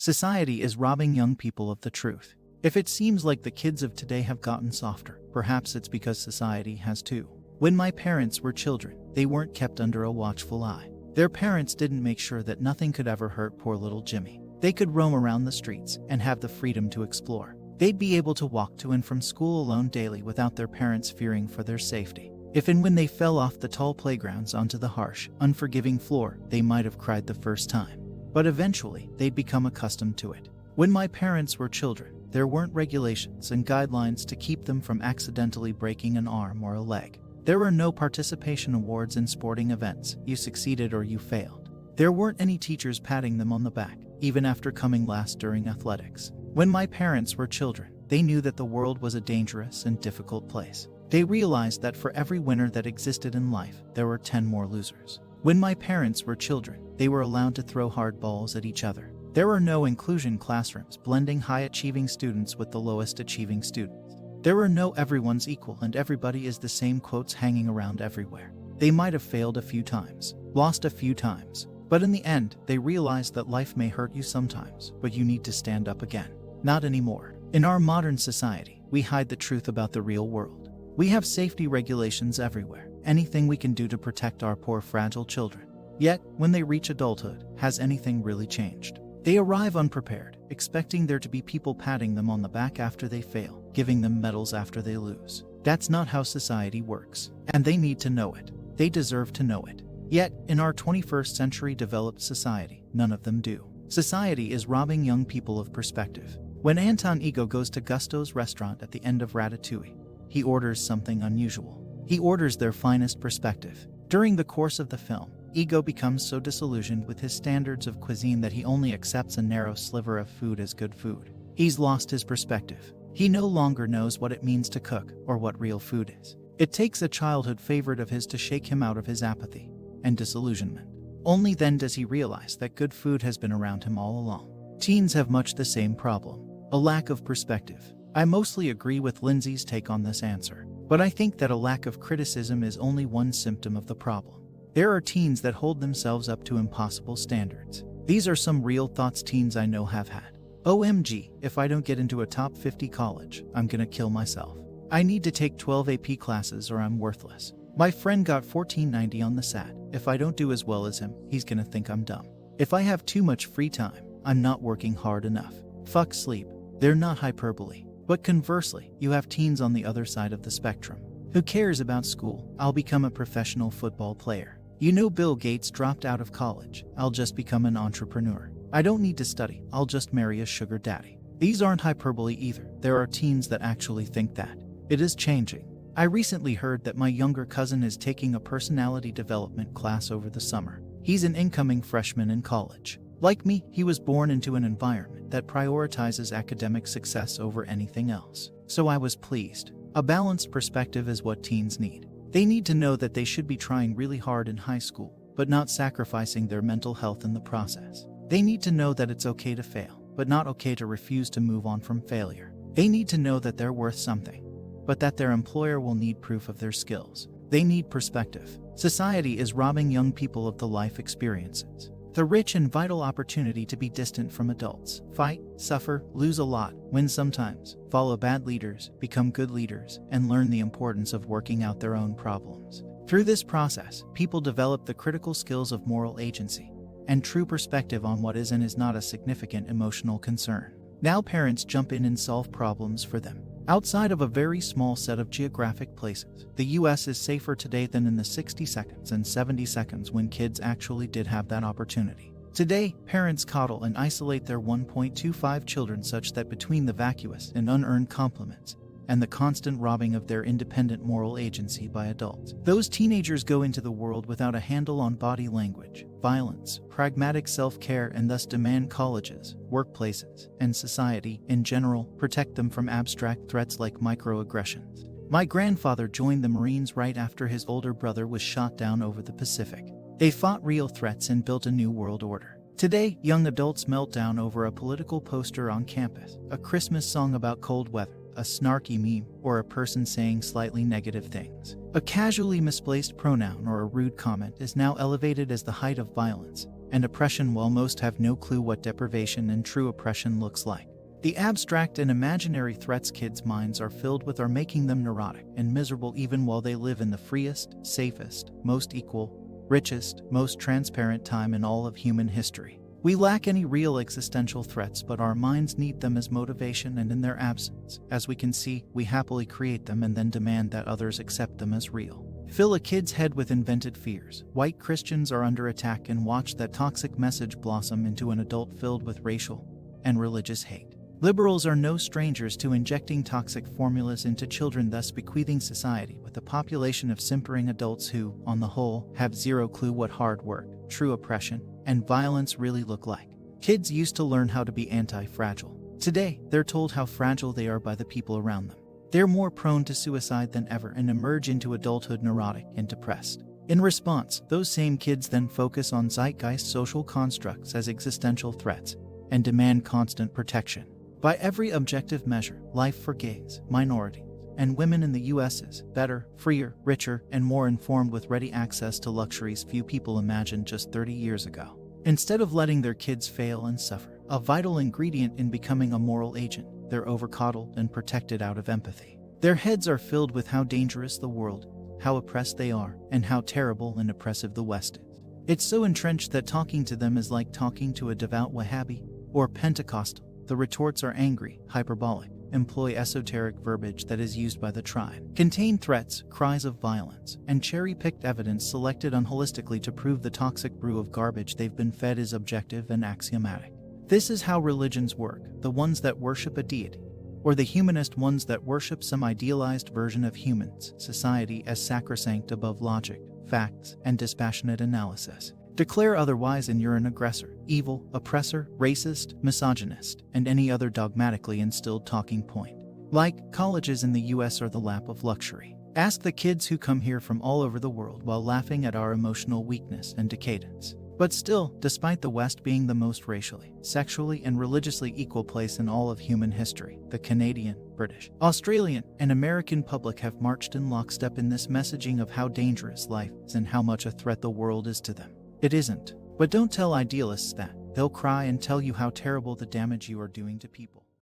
Society is robbing young people of the truth. If it seems like the kids of today have gotten softer, perhaps it's because society has too. When my parents were children, they weren't kept under a watchful eye. Their parents didn't make sure that nothing could ever hurt poor little Jimmy. They could roam around the streets and have the freedom to explore. They'd be able to walk to and from school alone daily without their parents fearing for their safety. If and when they fell off the tall playgrounds onto the harsh, unforgiving floor, they might have cried the first time. But eventually, they'd become accustomed to it. When my parents were children, there weren't regulations and guidelines to keep them from accidentally breaking an arm or a leg. There were no participation awards in sporting events. You succeeded or you failed. There weren't any teachers patting them on the back, even after coming last during athletics. When my parents were children, they knew that the world was a dangerous and difficult place. They realized that for every winner that existed in life, there were 10 more losers. When my parents were children, they were allowed to throw hard balls at each other. There were no inclusion classrooms blending high-achieving students with the lowest-achieving students. There were no everyone's equal and everybody is the same quotes hanging around everywhere. They might have failed a few times, lost a few times, but in the end, they realized that life may hurt you sometimes, but you need to stand up again. Not anymore. In our modern society, we hide the truth about the real world. We have safety regulations everywhere, anything we can do to protect our poor fragile children. Yet, when they reach adulthood, has anything really changed? They arrive unprepared, expecting there to be people patting them on the back after they fail, giving them medals after they lose. That's not how society works, and they need to know it. They deserve to know it. Yet, in our 21st century developed society, none of them do. Society is robbing young people of perspective. When Anton Ego goes to Gusto's restaurant at the end of Ratatouille, he orders something unusual. He orders their finest perspective. During the course of the film, Ego becomes so disillusioned with his standards of cuisine that he only accepts a narrow sliver of food as good food. He's lost his perspective. He no longer knows what it means to cook or what real food is. It takes a childhood favorite of his to shake him out of his apathy and disillusionment. Only then does he realize that good food has been around him all along. Teens have much the same problem, a lack of perspective. I mostly agree with Lindsay's take on this answer, but I think that a lack of criticism is only one symptom of the problem. There are teens that hold themselves up to impossible standards. These are some real thoughts teens I know have had. OMG, if I don't get into a top 50 college, I'm gonna kill myself. I need to take 12 AP classes or I'm worthless. My friend got 1490 on the SAT. If I don't do as well as him, he's gonna think I'm dumb. If I have too much free time, I'm not working hard enough. Fuck sleep. They're not hyperbole. But conversely, you have teens on the other side of the spectrum. Who cares about school? I'll become a professional football player. You know Bill Gates dropped out of college. I'll just become an entrepreneur. I don't need to study. I'll just marry a sugar daddy. These aren't hyperbole either. There are teens that actually think that. It is changing. I recently heard that my younger cousin is taking a personality development class over the summer. He's an incoming freshman in college. Like me, he was born into an environment that prioritizes academic success over anything else. So I was pleased. A balanced perspective is what teens need. They need to know that they should be trying really hard in high school, but not sacrificing their mental health in the process. They need to know that it's okay to fail, but not okay to refuse to move on from failure. They need to know that they're worth something, but that their employer will need proof of their skills. They need perspective. Society is robbing young people of the life experiences, the rich and vital opportunity to be distant from adults, fight, suffer, lose a lot, win sometimes, follow bad leaders, become good leaders, and learn the importance of working out their own problems. Through this process, people develop the critical skills of moral agency and true perspective on what is and is not a significant emotional concern. Now parents jump in and solve problems for them. Outside of a very small set of geographic places, the US is safer today than in the 60 seconds and 70 seconds when kids actually did have that opportunity. Today, parents coddle and isolate their 1.25 children such that between the vacuous and unearned compliments and the constant robbing of their independent moral agency by adults, those teenagers go into the world without a handle on body language, violence, pragmatic self-care, and thus demand colleges, workplaces, and society, in general, protect them from abstract threats like microaggressions. My grandfather joined the Marines right after his older brother was shot down over the Pacific. They fought real threats and built a new world order. Today, young adults melt down over a political poster on campus, a Christmas song about cold weather, a snarky meme, or a person saying slightly negative things. A casually misplaced pronoun or a rude comment is now elevated as the height of violence, and oppression, while most have no clue what deprivation and true oppression looks like. The abstract and imaginary threats kids' minds are filled with are making them neurotic and miserable even while they live in the freest, safest, most equal, richest, most transparent time in all of human history. We lack any real existential threats, but our minds need them as motivation, and in their absence, as we can see, we happily create them and then demand that others accept them as real. Fill a kid's head with invented fears. White Christians are under attack, and watch that toxic message blossom into an adult filled with racial and religious hate. Liberals are no strangers to injecting toxic formulas into children, thus bequeathing society with a population of simpering adults who, on the whole, have zero clue what hard work, true oppression, and violence really look like. Kids used to learn how to be anti-fragile. Today, they're told how fragile they are by the people around them. They're more prone to suicide than ever and emerge into adulthood neurotic and depressed. In response, those same kids then focus on zeitgeist social constructs as existential threats and demand constant protection. By every objective measure, life for gays, minorities, and women in the U.S. is better, freer, richer, and more informed, with ready access to luxuries few people imagined just 30 years ago. Instead of letting their kids fail and suffer, a vital ingredient in becoming a moral agent, they're over-coddled and protected out of empathy. Their heads are filled with how dangerous the world is, how oppressed they are, and how terrible and oppressive the West is. It's so entrenched that talking to them is like talking to a devout Wahhabi or Pentecostal. The retorts are angry, hyperbolic, employ esoteric verbiage that is used by the tribe, contain threats, cries of violence, and cherry-picked evidence selected unholistically to prove the toxic brew of garbage they've been fed is objective and axiomatic. This is how religions work, the ones that worship a deity, or the humanist ones that worship some idealized version of humans, society as sacrosanct above logic, facts, and dispassionate analysis. Declare otherwise and you're an aggressor, evil, oppressor, racist, misogynist, and any other dogmatically instilled talking point. Like, colleges in the US are the lap of luxury. Ask the kids who come here from all over the world while laughing at our emotional weakness and decadence. But still, despite the West being the most racially, sexually, and religiously equal place in all of human history, the Canadian, British, Australian, and American public have marched in lockstep in this messaging of how dangerous life is and how much a threat the world is to them. It isn't. But don't tell idealists that. They'll cry and tell you how terrible the damage you are doing to people.